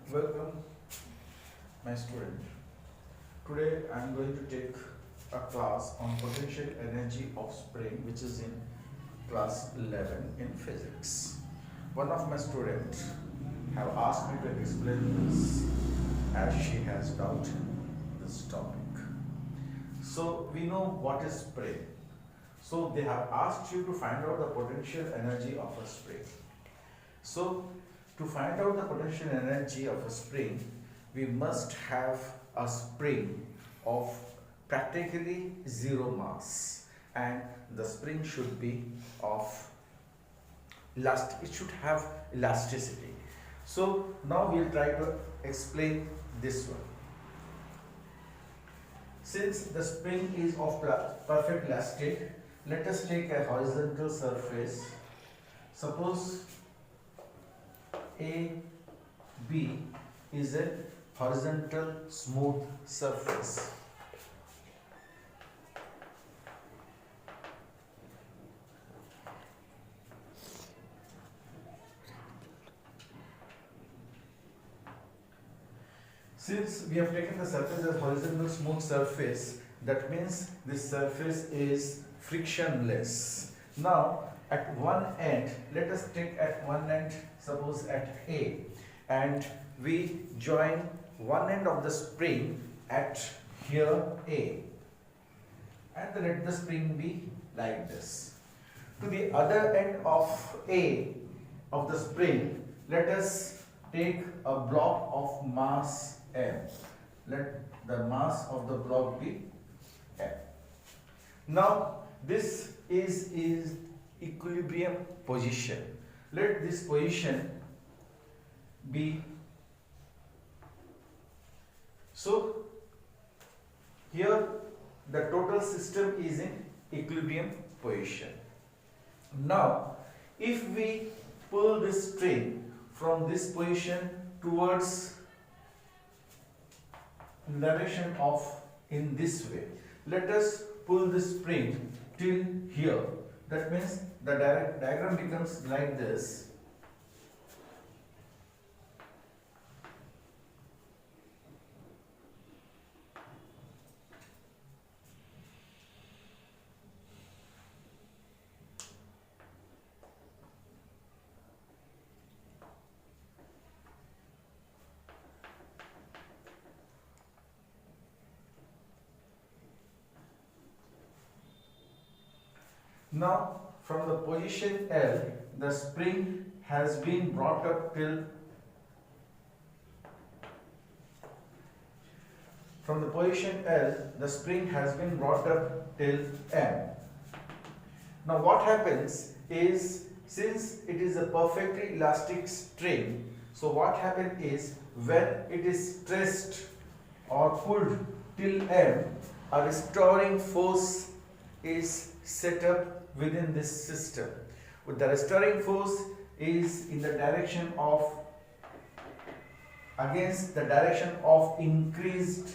Welcome, my student. Today I am going to take a class on potential energy of spring, which is in class 11 in physics. One of my students have asked me to explain this as she has doubt in this topic. So we know what is spring. So they have asked you to find out the potential energy of a spring. So to find out the potential energy of a spring, we must have a spring of practically zero mass, and the spring should be of it should have elasticity. So now we'll try to explain this one. Since the spring is of perfect elastic, let us take a horizontal surface. Suppose AB is a horizontal smooth surface. Since we have taken the surface as horizontal smooth surface, that means this surface is frictionless. Now at one end, let us take at one end, suppose at A, and we join one end of the spring at here A, and let the spring be like this. To the other end of A of the spring, let us take a block of mass M. Let the mass of the block be M. Now this is equilibrium position. Let this position be so. Here the total system is in equilibrium position. Now if we pull this string from this position towards direction of in this way, let us pull this spring till here. That means the diagram becomes like this. Now from the position L, the spring has been brought up till from the position L, the spring has been brought up till M. Now what happens is, since it is a perfectly elastic string, so what happens is when it is stressed or pulled till M, a restoring force is set up within this system. With the restoring force is in the direction of against the direction of increased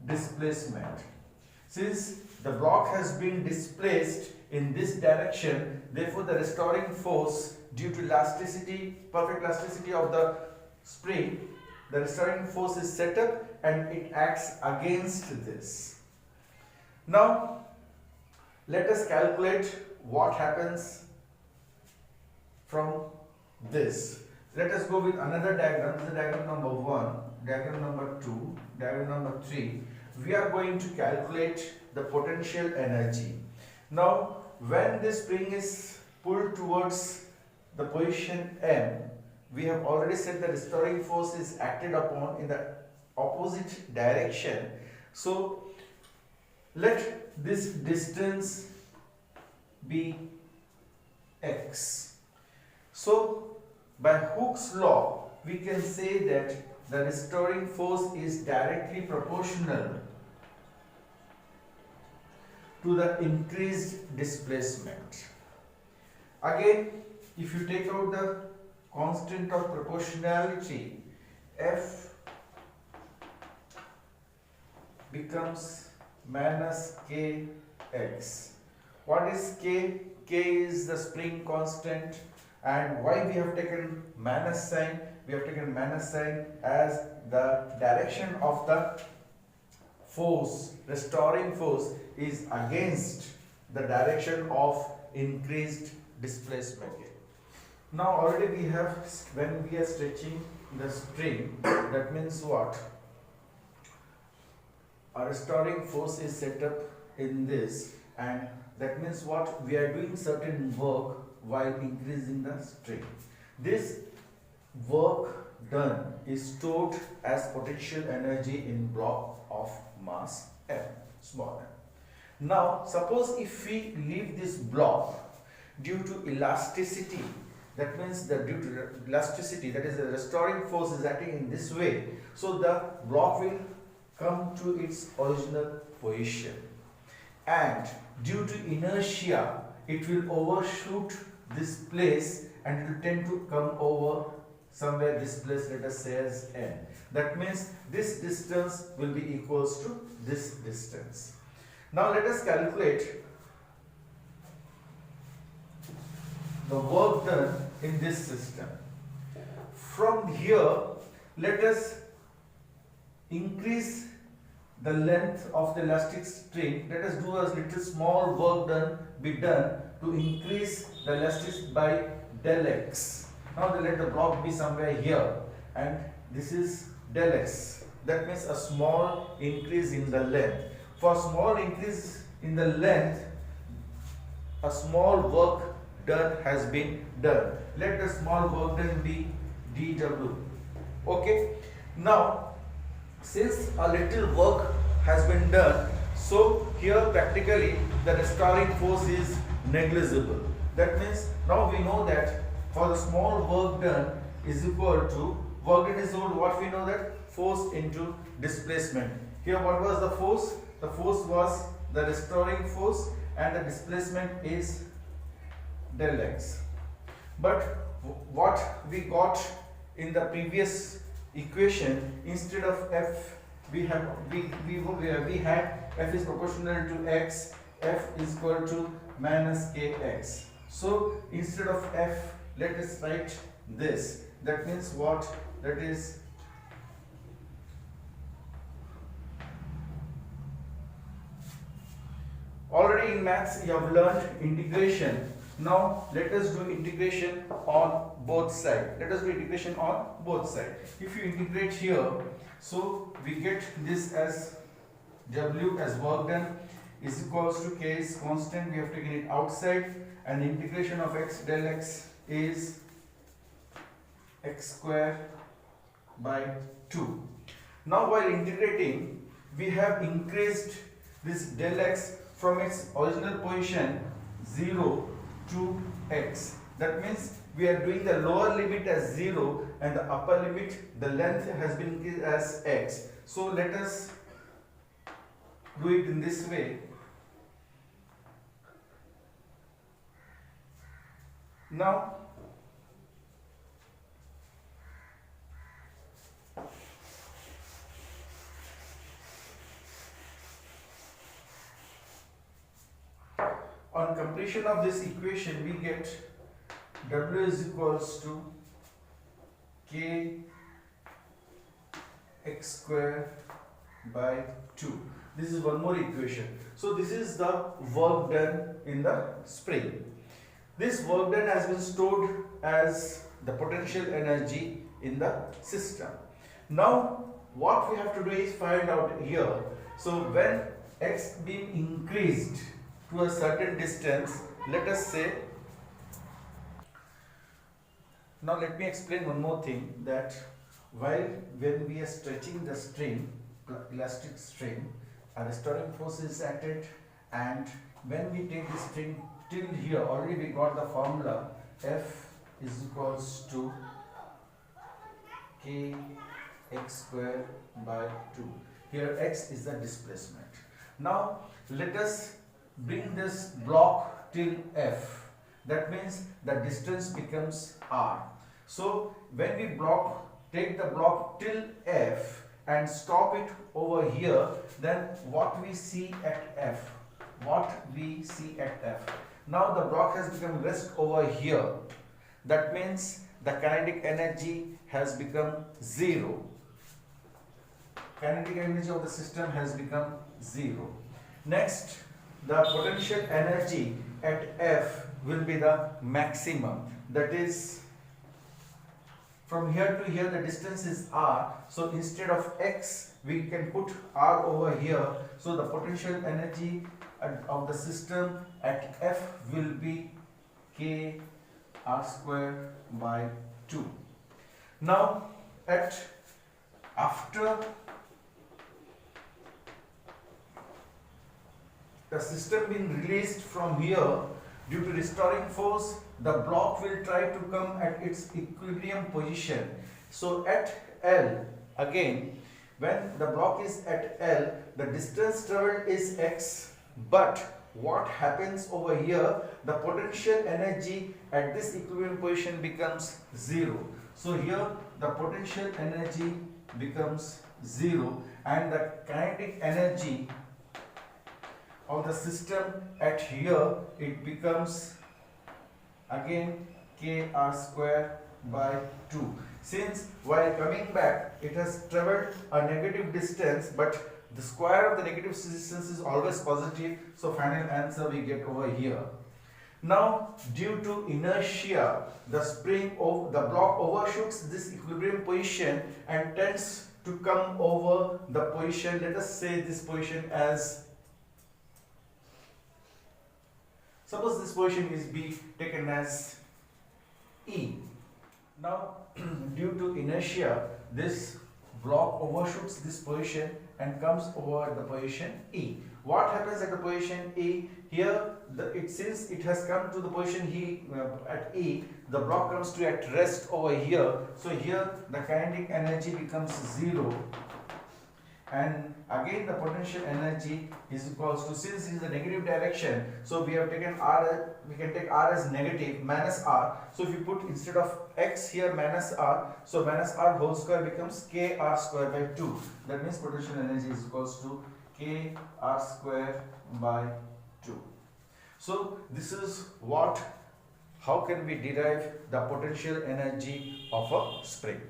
displacement. Since the block has been displaced in this direction, therefore the restoring force due to elasticity, perfect elasticity of the spring, the restoring force is set up and it acts against this. Now let us calculate what happens from this. Let us go with another diagram. This is diagram number 1, diagram number 2, diagram number 3. We are going to calculate the potential energy. Now when this spring is pulled towards the position M, we have already said the restoring force is acted upon in the opposite direction. So let this distance be x. So by Hooke's law, we can say that the restoring force is directly proportional to the increased displacement. Again, if you take out the constant of proportionality, F becomes minus kx. What is k? K is the spring constant. And why we have taken minus sign? We have taken minus sign as the direction of the force, restoring force, is against the direction of increased displacement. Now already we have, when we are stretching the string, that means what? A restoring force is set up in this, and that means what? We are doing certain work while increasing the string. This work done is stored as potential energy in block of mass m, small m. Now suppose if we leave this block due to elasticity, that means that due to elasticity, that is the restoring force is acting in this way, so the block will come to its original position, and due to inertia it will overshoot this place and it will tend to come over somewhere this place, let us say as n. That means this distance will be equals to this distance. Now let us calculate the work done in this system. From here, let us increase the length of the elastic string. Let us do a little small work be done to increase the elasticity by del x. Now let the block be somewhere here, and this is del x. That means a small increase in the length. For small increase in the length, a small work done has been done. Let the small work done be dw. Okay. Now, since a little work has been done, so here practically the restoring force is negligible. That means now we know that for the small work done is equal to, work done is equal to what we know, that force into displacement. Here what was the force? The force was the restoring force, and the displacement is del x. But what we got in the previous equation, instead of f we had f is proportional to x, f is equal to minus kx. So instead of f, let us write this. That means what? That is already in maths you have learned integration. Now let us do integration on both sides. Let us do integration on both sides. If you integrate here, so we get this as w as work done is equals to k is constant. We have taken it outside, and the integration of x del x is x square by 2. Now while integrating, we have increased this del x from its original position 0 to x. That means we are doing the lower limit as 0 and the upper limit, the length has been increased as x. So let us do it in this way. Now on completion of this equation, we get w is equals to k x square by 2. This is one more equation. So this is the work done in the spring. This work done has been stored as the potential energy in the system. Now what we have to do is find out here. So when x being increased to a certain distance, let us say, now let me explain one more thing, that while when we are stretching the string, elastic string, a restoring force is acted, and when we take the string till here, already we got the formula, F is equals to k x square by 2. Here x is the displacement. Now let us bring this block till F. That means the distance becomes r. So when we take the block till F and stop it over here, then what we see at F? What we see at F? Now the block has become rest over here. That means the kinetic energy has become 0. Kinetic energy of the system has become 0. Next, the potential energy at F will be the maximum. That is, from here to here the distance is r. So instead of x, we can put r over here. So the potential energy of the system at F will be k r square by 2. Now, after the system being released from here due to restoring force, the block will try to come at its equilibrium position. So at L, again, when the block is at L, the distance traveled is x, but what happens over here, the potential energy at this equilibrium position becomes 0. So here the potential energy becomes 0 and the kinetic energy of the system at here, it becomes again k r square by 2. Since while coming back it has traveled a negative distance, but the square of the negative distance is always positive, so final answer we get over here. Now, due to inertia, the block overshoots this equilibrium position and tends to come over the position, let us say this position as, suppose this position is be taken as E. Now, due to inertia, this block overshoots this position and comes over the position E. What happens at the position E? Here, since it has come to the position at E, the block comes to at rest over here. So here the kinetic energy becomes 0. And again the potential energy is equals to, since it is the negative direction, so we have taken r, we can take r as negative minus r. So if you put instead of x here minus r, so minus r whole square becomes k r square by 2. That means potential energy is equals to k r square by 2. So this is how can we derive the potential energy of a spring.